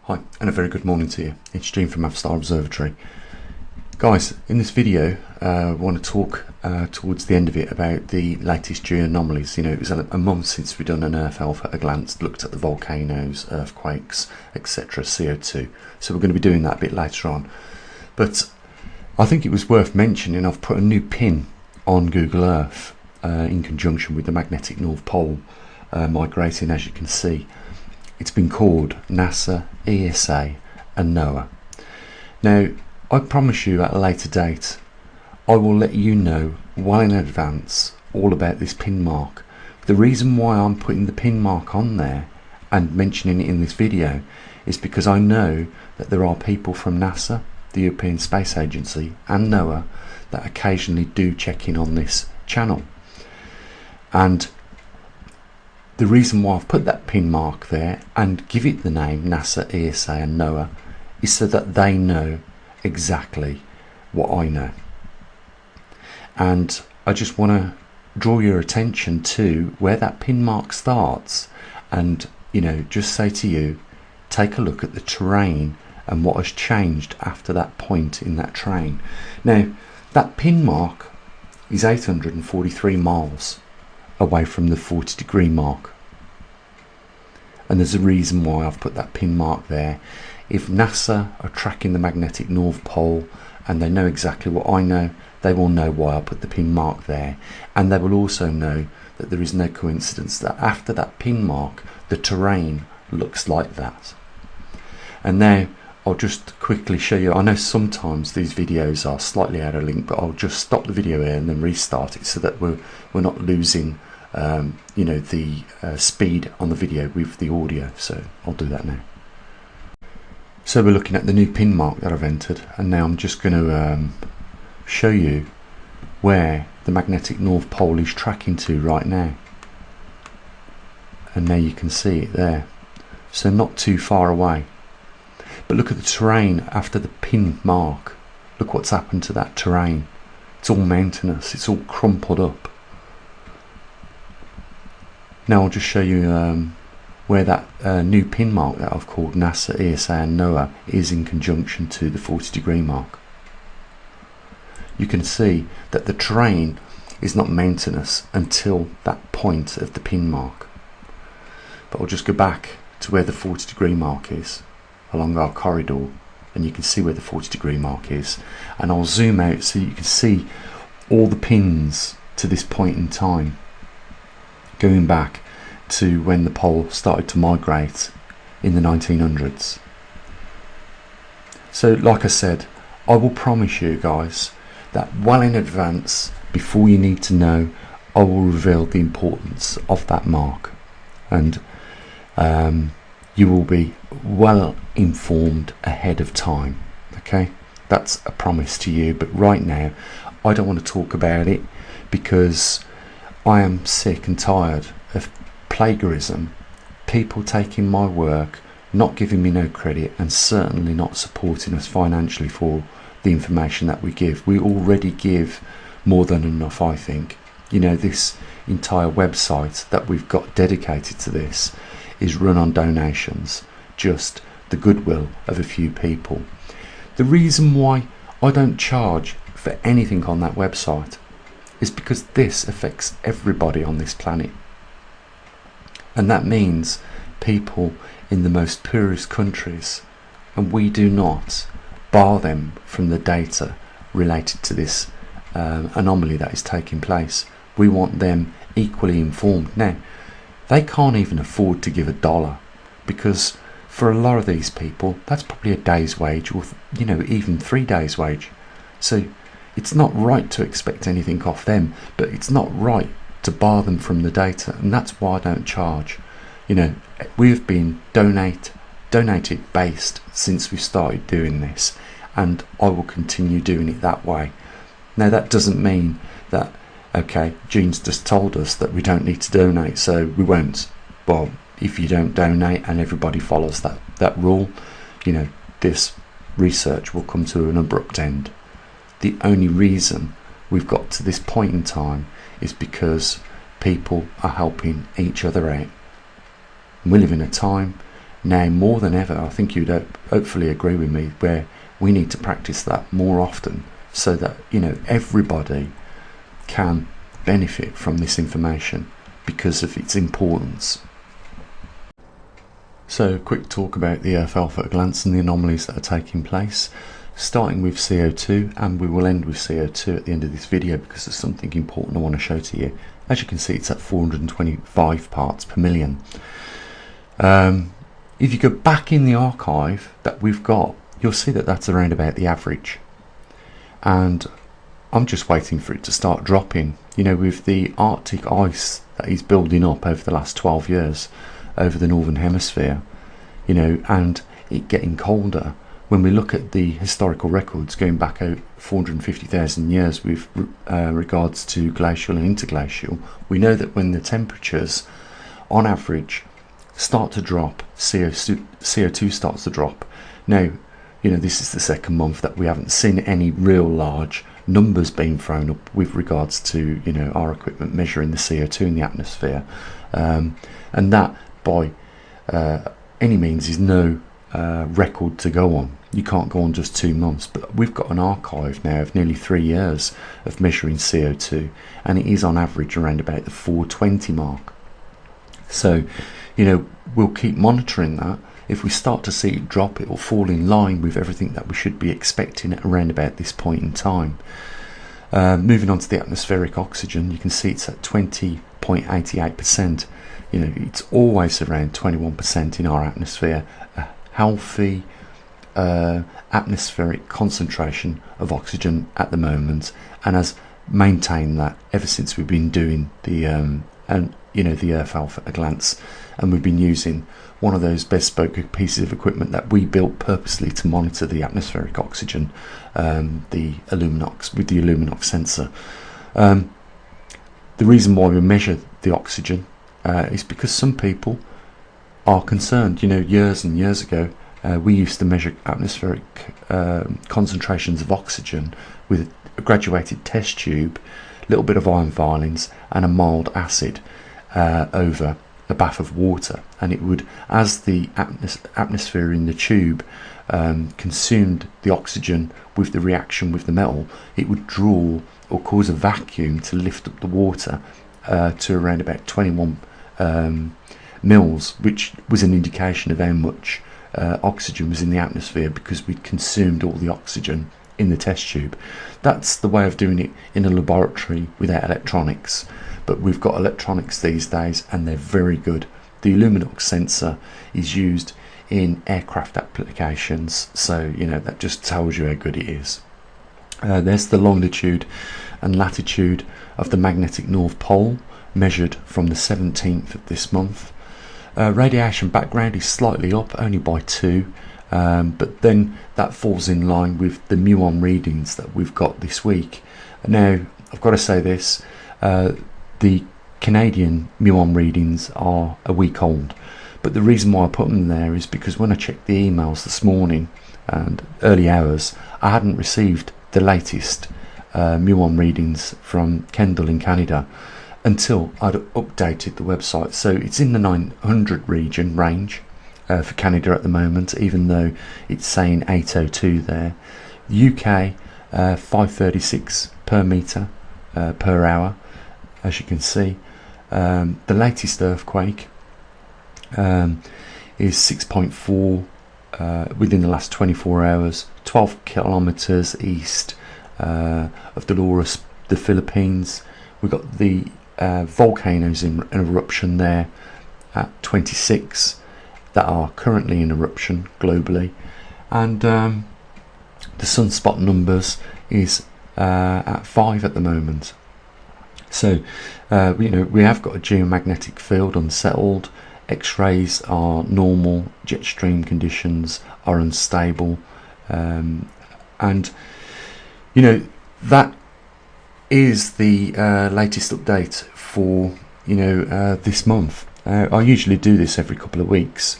Hi, and a very good morning to you. It's Gene from maverickstar Observatory. Guys, in this video, I want to talk towards the end of it about the latest Geo Anomalies. You know, it was a month since we've done an Earth Health at a glance, looked at the volcanoes, earthquakes, etc., CO2. So we're going to be doing that a bit later on. But I think it was worth mentioning, I've put a new pin on Google Earth in conjunction with the magnetic North Pole migrating, as you can see. It's been called NASA, ESA and NOAA. Now, I promise you at a later date, I will let you know well in advance all about this pin mark. The reason why I'm putting the pin mark on there and mentioning it in this video is because I know that there are people from NASA, the European Space Agency and NOAA that occasionally do check in on this channel. And the reason why I've put that pin mark there and give it the name NASA, ESA and NOAA is so that they know exactly what I know. And I just want to draw your attention to where that pin mark starts and, you know, just say to you, take a look at the terrain and what has changed after that point in that terrain. Now, that pin mark is 843 miles away from the 40-degree mark, and there's a reason why I've put that pin mark there. If NASA are tracking the magnetic North Pole and they know exactly what I know, they will know why I put the pin mark there, and they will also know that there is no coincidence that after that pin mark the terrain looks like that. And now I'll just quickly show you. I know sometimes these videos are slightly out of link, but I'll just stop the video here and then restart it so that we're not losing you know, the speed on the video with the audio. So I'll do that now. So we're looking at the new pin mark that I've entered, and now I'm just going to show you where the magnetic North Pole is tracking to right now. And now you can see it there, so not too far away. But look at the terrain after the pin mark. Look what's happened to that terrain. It's all mountainous, it's all crumpled up. Now I'll just show you where that new pin mark that I've called NASA, ESA and NOAA is in conjunction to the 40-degree mark. You can see that the terrain is not mountainous until that point of the pin mark. But I'll just go back to where the 40-degree mark is along our corridor, and you can see where the 40-degree mark is, and I'll zoom out so you can see all the pins to this point in time, going back to when the pole started to migrate in the 1900s. So like I said, I will promise you guys that well in advance, before you need to know, I will reveal the importance of that mark, and you will be well informed ahead of time. Okay, that's a promise to you. But right now I don't want to talk about it because I am sick and tired of plagiarism, people taking my work, not giving me no credit, and certainly not supporting us financially for the information that we give. We already give more than enough, I think. You know, this entire website that we've got dedicated to this is run on donations, just the goodwill of a few people. The reason why I don't charge for anything on that website is because this affects everybody on this planet, and that means people in the most poorest countries, and we do not bar them from the data related to this anomaly that is taking place. We want them equally informed. Now, they can't even afford to give $1, because for a lot of these people that's probably a day's wage, or you know, even 3 days wage. So it's not right to expect anything off them, but it's not right to bar them from the data, and that's why I don't charge. You know, we've been donated based since we started doing this, and I will continue doing it that way. Now that doesn't mean that, okay, Gene's just told us that we don't need to donate, so we won't. Well, if you don't donate and everybody follows that rule, you know, this research will come to an abrupt end. The only reason we've got to this point in time is because people are helping each other out. We live in a time now more than ever. I think you'd hopefully agree with me, where we need to practice that more often, so that, you know, everybody can benefit from this information because of its importance. So, quick talk about the Earth Alpha at a glance and the anomalies that are taking place, starting with CO2, and we will end with CO2 at the end of this video because there's something important I want to show to you. As you can see, it's at 425 parts per million. If you go back in the archive that we've got, you'll see that that's around about the average, and I'm just waiting for it to start dropping. You know, with the Arctic ice that is building up over the last 12 years over the northern hemisphere, you know, and it getting colder, when we look at the historical records going back over 450,000 years with regards to glacial and interglacial, we know that when the temperatures on average start to drop, CO2 starts to drop. Now, you know, this is the second month that we haven't seen any real large numbers being thrown up with regards to, you know, our equipment measuring the CO2 in the atmosphere, and that by any means is no record to go on. You can't go on just 2 months, but we've got an archive now of nearly 3 years of measuring CO2, and it is on average around about the 420 mark. So, you know, we'll keep monitoring that. If we start to see it drop, it will fall in line with everything that we should be expecting at around about this point in time. Moving on to the atmospheric oxygen, you can see it's at 20.88%. You know, it's always around 21% in our atmosphere. A healthy atmospheric concentration of oxygen at the moment, and has maintained that ever since we've been doing the the Earth Alpha at a glance, and we've been using one of those bespoke pieces of equipment that we built purposely to monitor the atmospheric oxygen, the Illuminox, with the Illuminox sensor. The reason why we measure the oxygen is because some people are concerned. You know, years and years ago, we used to measure atmospheric concentrations of oxygen with a graduated test tube, a little bit of iron filings and a mild acid over a bath of water, and it would, as the atmosphere in the tube consumed the oxygen with the reaction with the metal, it would draw or cause a vacuum to lift up the water to around about 21 mils, which was an indication of how much oxygen was in the atmosphere, because we'd consumed all the oxygen in the test tube. That's the way of doing it in a laboratory without electronics, but we've got electronics these days and they're very good. The Illuminox sensor is used in aircraft applications, so you know, that just tells you how good it is. There's the longitude and latitude of the magnetic North Pole, measured from the 17th of this month. Radiation background is slightly up, only by 2, but then that falls in line with the muon readings that we've got this week. Now, I've got to say this, the Canadian muon readings are a week old, but the reason why I put them there is because when I checked the emails this morning and early hours, I hadn't received the latest muon readings from Kendall in Canada until I'd updated the website. So it's in the 900 region range for Canada at the moment, even though it's saying 802 there. UK 536 per metre per hour, as you can see. The latest earthquake is 6.4 within the last 24 hours, 12 kilometres east of Dolores, the Philippines. We've got the volcanoes in eruption there at 26 that are currently in eruption globally, and the sunspot numbers is at 5 at the moment. So you know, we have got a geomagnetic field unsettled, X-rays are normal, jet stream conditions are unstable, and you know, that is the latest update for, you know, this month. I usually do this every couple of weeks,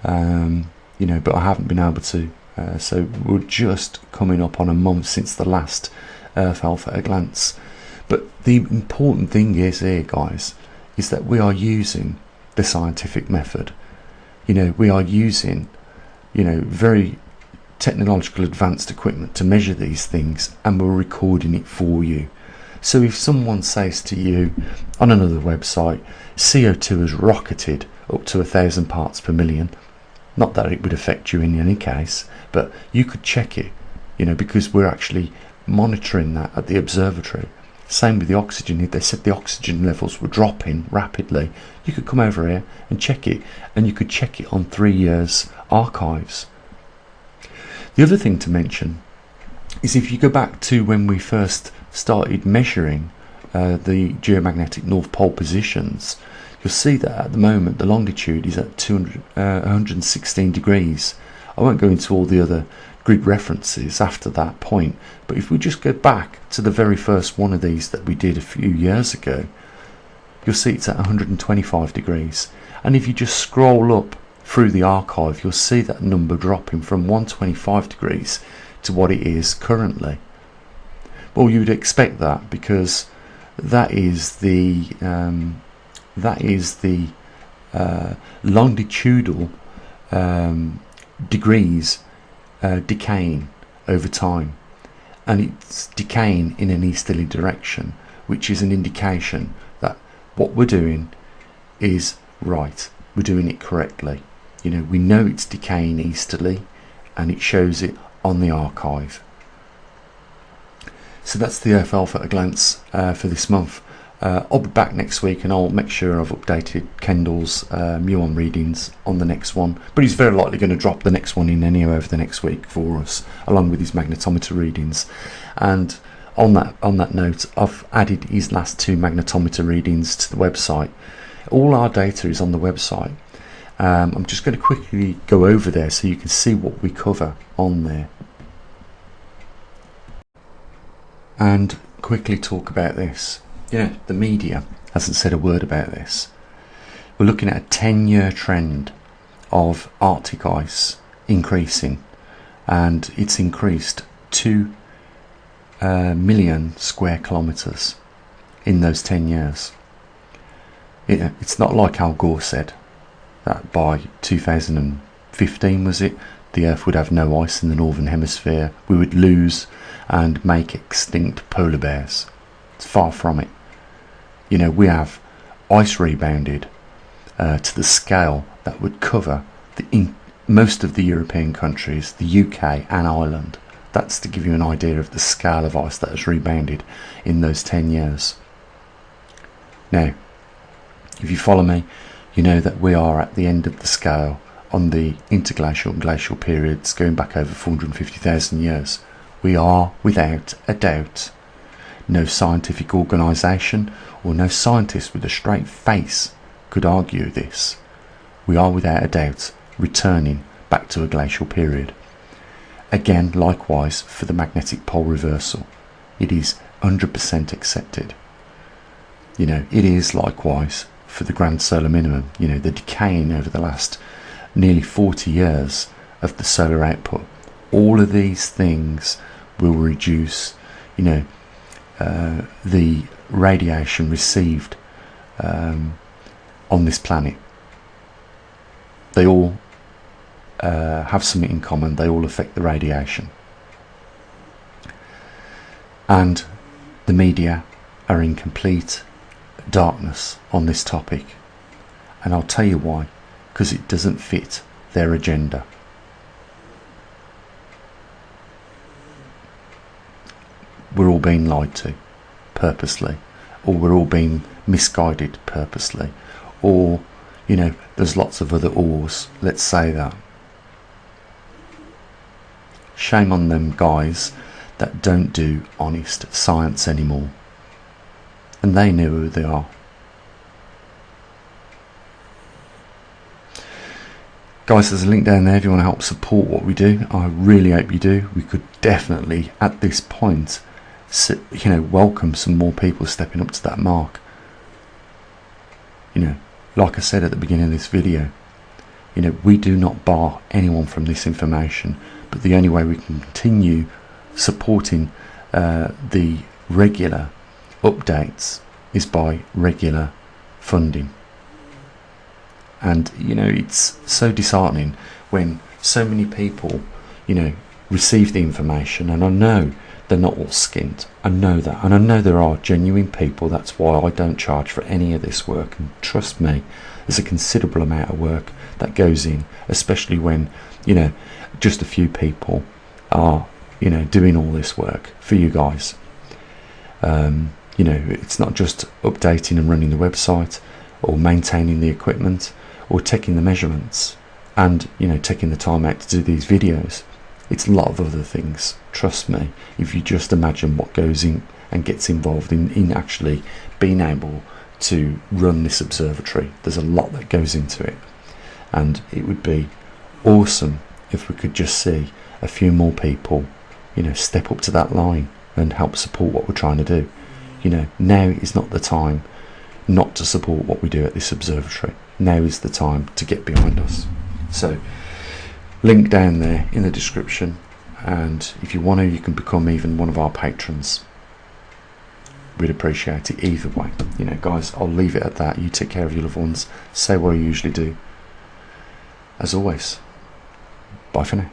you know, but I haven't been able to. So we're just coming up on a month since the last Earth Alpha at a glance. But the important thing is here, guys, is that we are using the scientific method. You know, we are using, you know, very technological advanced equipment to measure these things, and we're recording it for you. So if someone says to you on another website, CO2 has rocketed up to 1,000 parts per million, not that it would affect you in any case, but you could check it, you know, because we're actually monitoring that at the observatory. Same with the oxygen. If they said the oxygen levels were dropping rapidly, you could come over here and check it, and you could check it on 3 years archives. The other thing to mention is if you go back to when we first started measuring the geomagnetic North Pole positions, you'll see that at the moment the longitude is at 116 degrees. I won't go into all the other grid references after that point, but if we just go back to the very first one of these that we did a few years ago, you'll see it's at 125 degrees. And if you just scroll up through the archive, you'll see that number dropping from 125 degrees to what it is currently. Well, you would expect that, because that is the longitudinal degrees decaying over time, and it's decaying in an easterly direction, which is an indication that what we're doing is right, we're doing it correctly. You know, we know it's decaying easterly, and it shows it on the archive. So that's the Earth Alpha at a glance for this month. I'll be back next week, and I'll make sure I've updated Kendall's muon readings on the next one, but he's very likely going to drop the next one in anyway over the next week for us, along with his magnetometer readings. And on that note, I've added his last 2 magnetometer readings to the website. All our data is on the website. I'm just going to quickly go over there so you can see what we cover on there, and quickly talk about this. You know, the media hasn't said a word about this. We're looking at a 10-year trend of Arctic ice increasing, and it's increased 2 million square kilometres in those 10 years. It's not like Al Gore said that by 2015, was it, the Earth would have no ice in the northern hemisphere, we would lose and make extinct polar bears. It's far from it. You know, we have ice rebounded to the scale that would cover most of the European countries, the UK and Ireland. That's to give you an idea of the scale of ice that has rebounded in those 10 years. Now, if you follow me, you know that we are at the end of the scale on the interglacial and glacial periods going back over 450,000 years. We are, without a doubt, no scientific organisation or no scientist with a straight face could argue this. We are, without a doubt, returning back to a glacial period. Again, likewise for the magnetic pole reversal, it is 100% accepted. You know, it is likewise for the grand solar minimum. You know, the decaying over the last nearly 40 years of the solar output. All of these things will reduce, you know, the radiation received on this planet. They all have something in common. They all affect the radiation, and the media are in complete darkness on this topic, and I'll tell you why. Because it doesn't fit their agenda. We're all being lied to purposely, or we're all being misguided purposely, or, you know, there's lots of other ors, let's say that. Shame on them guys that don't do honest science anymore, and they know who they are. Guys, there's a link down there if you want to help support what we do. I really hope you do. We could definitely, at this point, you know, welcome some more people stepping up to that mark. You know, like I said at the beginning of this video, you know, we do not bar anyone from this information, but the only way we can continue supporting the regular updates is by regular funding. And you know, it's so disheartening when so many people, you know, receive the information, and I know they're not all skinned, I know that, and I know there are genuine people. That's why I don't charge for any of this work, and trust me, there's a considerable amount of work that goes in, especially when, you know, just a few people are, you know, doing all this work for you guys. You know, it's not just updating and running the website, or maintaining the equipment, or taking the measurements, and, you know, taking the time out to do these videos. It's a lot of other things, trust me. If you just imagine what goes in and gets involved in actually being able to run this observatory, there's a lot that goes into it. And it would be awesome if we could just see a few more people, you know, step up to that line and help support what we're trying to do. You know, now is not the time not to support what we do at this observatory. Now is the time to get behind us. So, link down there in the description, and if you want to, you can become even one of our patrons. We'd appreciate it either way. You know, guys, I'll leave it at that. You take care of your loved ones, say what I usually do. As always, bye for now.